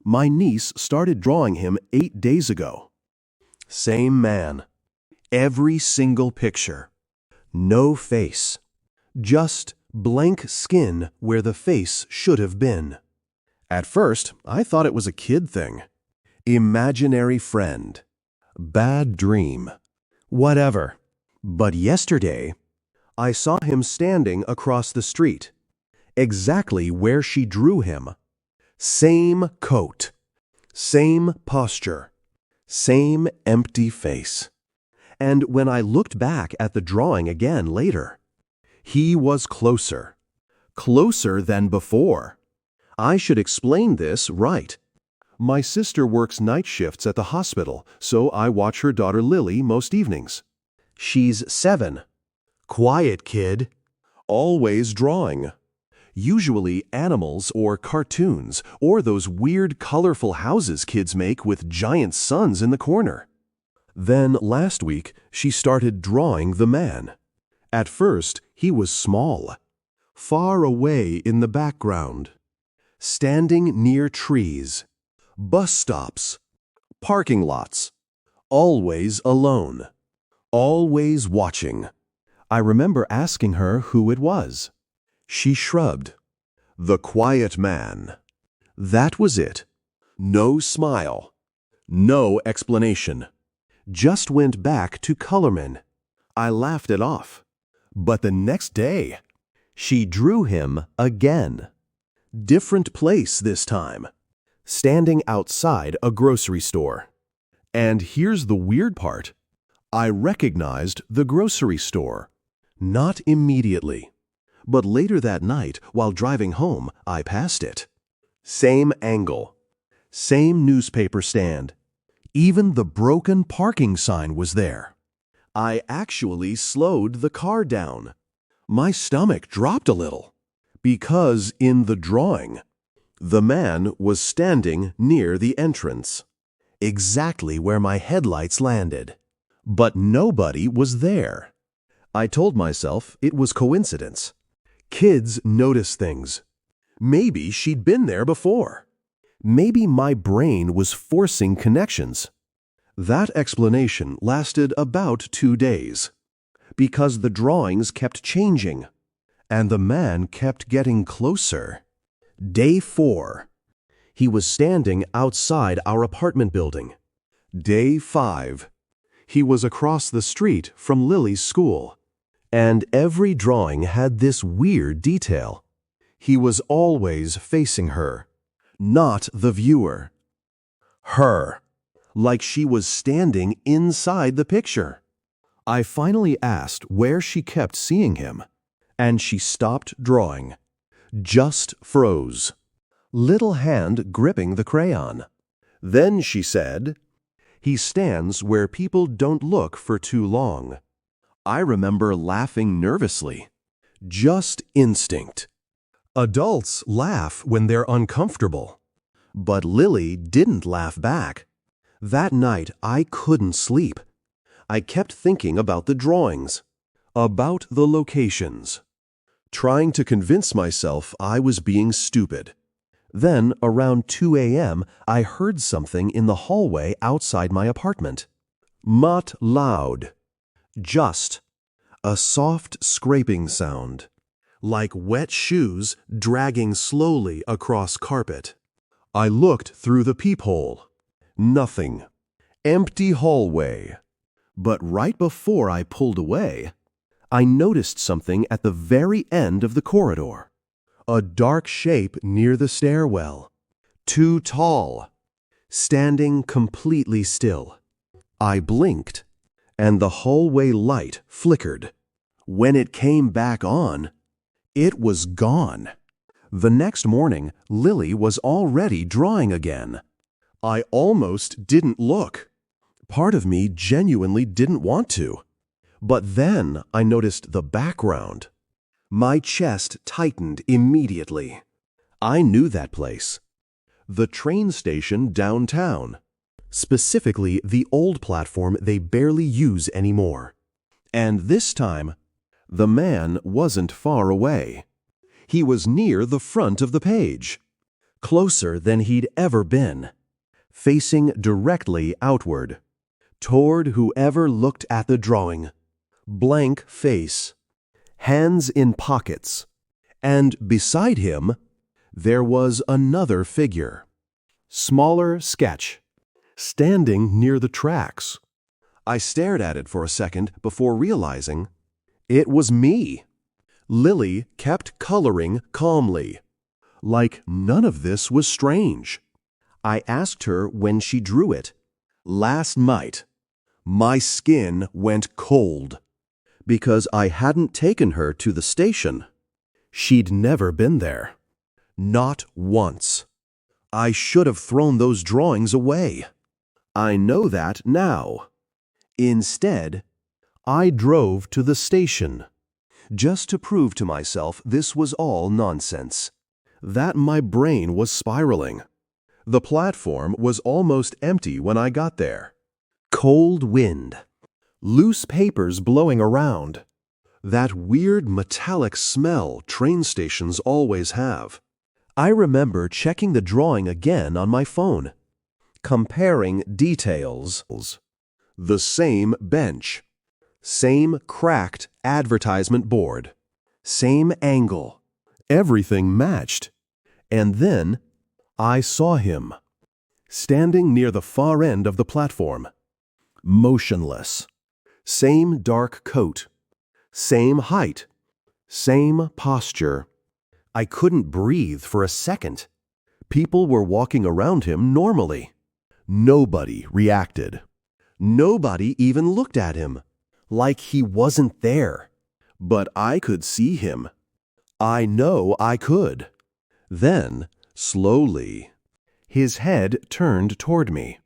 My niece started drawing him 8 days ago. Same man. Every single picture. No face. Just blank skin where the face should have been. At first, I thought it was a kid thing. Imaginary friend. Bad dream. Whatever. But yesterday, I saw him standing across the street. Exactly where she drew him. Same coat. Same posture. Same empty face. And when I looked back at the drawing again later, he was closer. Closer than before. I should explain this right. My sister works night shifts at the hospital, so I watch her daughter Lily most evenings. She's 7. Quiet kid. Always drawing. Usually animals or cartoons, or those weird colorful houses kids make with giant suns in the corner. Then last week, she started drawing the man. At first, he was small, far away in the background, standing near trees, bus stops, parking lots, always alone, always watching. I remember asking her who it was. She shrugged. The quiet man. That was it. No smile. No explanation. Just went back to colorman. I laughed it off. But the next day, she drew him again. Different place this time. Standing outside a grocery store. And here's the weird part. I recognized the grocery store. Not immediately. But later that night, while driving home, I passed it. Same angle. Same newspaper stand. Even the broken parking sign was there. I actually slowed the car down. My stomach dropped a little. Because in the drawing, the man was standing near the entrance. Exactly where my headlights landed. But nobody was there. I told myself it was coincidence. Kids notice things. Maybe she'd been there before. Maybe my brain was forcing connections. That explanation lasted about 2 days. Because the drawings kept changing. And the man kept getting closer. Day 4. He was standing outside our apartment building. Day 5. He was across the street from Lily's school. And every drawing had this weird detail. He was always facing her, not the viewer. Her, like she was standing inside the picture. I finally asked where she kept seeing him, and she stopped drawing. Just froze. Little hand gripping the crayon. Then she said, "He stands where people don't look for too long." I remember laughing nervously. Just instinct. Adults laugh when they're uncomfortable. But Lily didn't laugh back. That night, I couldn't sleep. I kept thinking about the drawings, about the locations, trying to convince myself I was being stupid. Then, around 2 a.m., I heard something in the hallway outside my apartment. Not loud. Just a soft scraping sound, like wet shoes dragging slowly across carpet. I looked through the peephole. Nothing. Empty hallway. But right before I pulled away, I noticed something at the very end of the corridor. A dark shape near the stairwell. Too tall. Standing completely still. I blinked, and the hallway light flickered. When it came back on, it was gone. The next morning, Lily was already drawing again. I almost didn't look. Part of me genuinely didn't want to. But then I noticed the background. My chest tightened immediately. I knew that place. The train station downtown. Specifically, the old platform they barely use anymore. And this time, the man wasn't far away. He was near the front of the page. closer than he'd ever been, facing directly outward, toward whoever looked at the drawing. Blank face, hands in pockets, and beside him, there was another figure. Smaller sketch, standing near the tracks. I stared at it for a second before realizing it was me. Lily kept coloring calmly, like none of this was strange. I asked her when she drew it. Last night. My skin went cold, because I hadn't taken her to the station. She'd never been there. Not once. I should have thrown those drawings away. I know that now. Instead, I drove to the station, just to prove to myself this was all nonsense, that my brain was spiraling. The platform was almost empty when I got there. Cold wind, loose papers blowing around, that weird metallic smell train stations always have. I remember checking the drawing again on my phone, comparing details. The same bench, same cracked advertisement board, same angle. Everything matched. And then I saw him, standing near the far end of the platform, motionless. Same dark coat, same height, same posture. I couldn't breathe for a second. People were walking around him normally. Nobody reacted. Nobody even looked at him, like he wasn't there. But I could see him. I know I could. Then, slowly, his head turned toward me.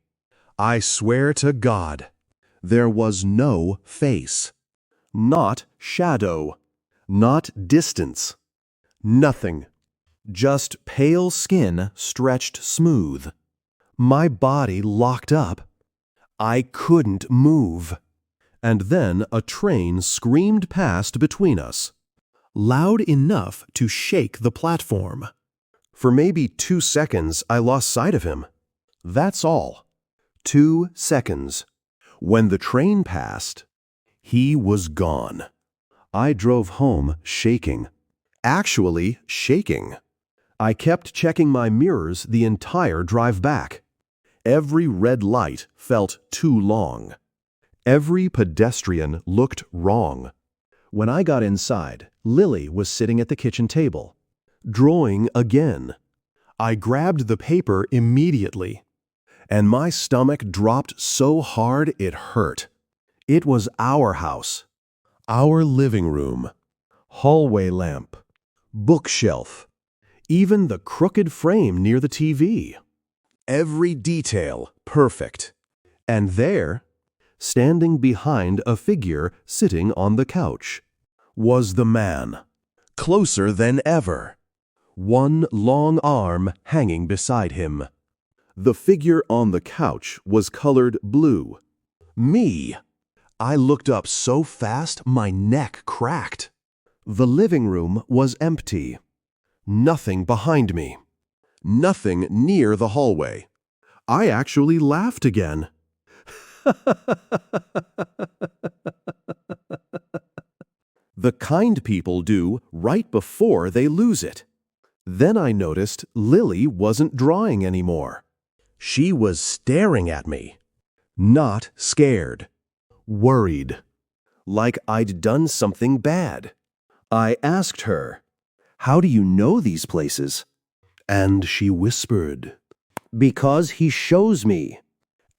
I swear to God, there was no face. Not shadow. Not distance. Nothing. Just pale skin stretched smooth. My body locked up. I couldn't move. And then a train screamed past between us, loud enough to shake the platform. For maybe 2 seconds, I lost sight of him. That's all. 2 seconds. When the train passed, he was gone. I drove home shaking. Actually shaking. I kept checking my mirrors the entire drive back. Every red light felt too long. Every pedestrian looked wrong. When I got inside, Lily was sitting at the kitchen table, drawing again. I grabbed the paper immediately, and my stomach dropped so hard it hurt. It was our house, our living room, hallway lamp, bookshelf, even the crooked frame near the TV. Every detail perfect. And there, standing behind a figure sitting on the couch, was the man, closer than ever. One long arm hanging beside him. The figure on the couch was colored blue. Me. I looked up so fast my neck cracked. The living room was empty. Nothing behind me. Nothing near the hallway. I actually laughed again. The kind people do right before they lose it. Then I noticed Lily wasn't drawing anymore. She was staring at me. Not scared. Worried. Like I'd done something bad. I asked her, "How do you know these places?" And she whispered, "Because he shows me."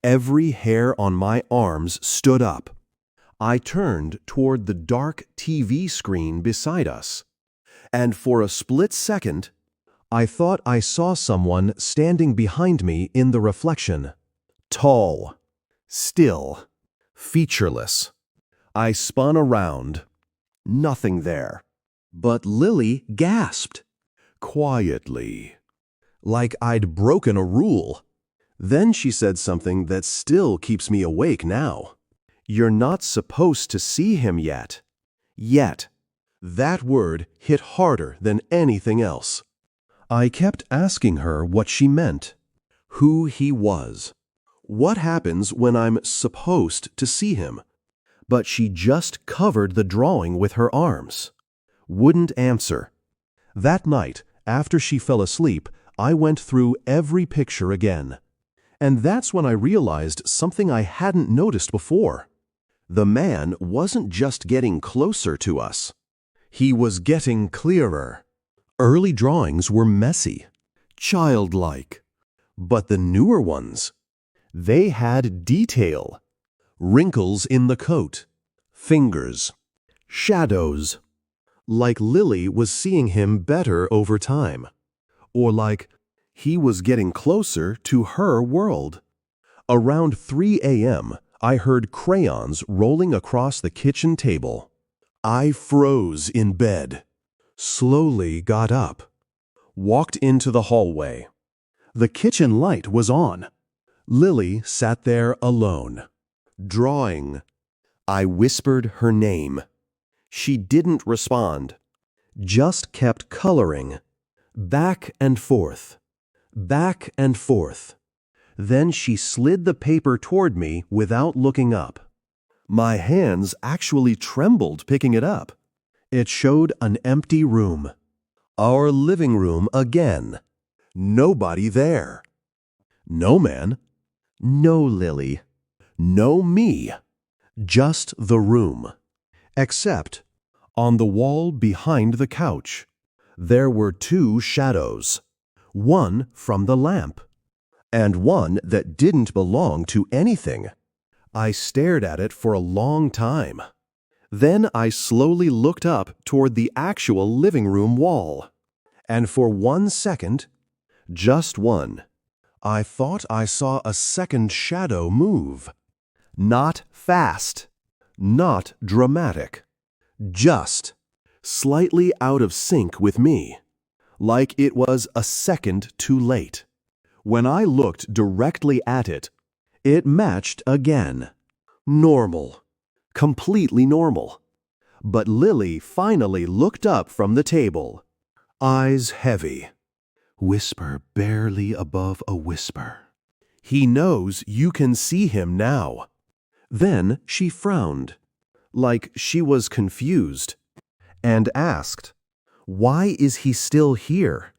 Every hair on my arms stood up. I turned toward the dark TV screen beside us, and for a split second, I thought I saw someone standing behind me in the reflection. Tall, still, featureless. I spun around. Nothing there. But Lily gasped, quietly, like I'd broken a rule. Then she said something that still keeps me awake now. "You're not supposed to see him yet." Yet. That word hit harder than anything else. I kept asking her what she meant, who he was, what happens when I'm supposed to see him. But she just covered the drawing with her arms. Wouldn't answer. That night, after she fell asleep, I went through every picture again. And that's when I realized something I hadn't noticed before. The man wasn't just getting closer to us. He was getting clearer. Early drawings were messy, childlike. But the newer ones, they had detail. Wrinkles in the coat, fingers, shadows. Like Lily was seeing him better over time. Or like he was getting closer to her world. Around 3 a.m., I heard crayons rolling across the kitchen table. I froze in bed, slowly got up, walked into the hallway. The kitchen light was on. Lily sat there alone, drawing. I whispered her name. She didn't respond, just kept coloring. Back and forth, back and forth. Then she slid the paper toward me without looking up. My hands actually trembled picking it up. It showed an empty room. Our living room again. Nobody there. No man. No Lily. No me. Just the room. Except, on the wall behind the couch, there were 2 shadows. One from the lamp, and one that didn't belong to anything. I stared at it for a long time. Then I slowly looked up toward the actual living room wall. And for 1 second, just one, I thought I saw a second shadow move. Not fast, not dramatic, just slightly out of sync with me, like it was a second too late. When I looked directly at it, it matched again. Normal. Completely normal. But Lily finally looked up from the table. Eyes heavy. Whisper barely above a whisper. He knows you can see him now. Then she frowned, like she was confused, and asked, "Why is he still here?"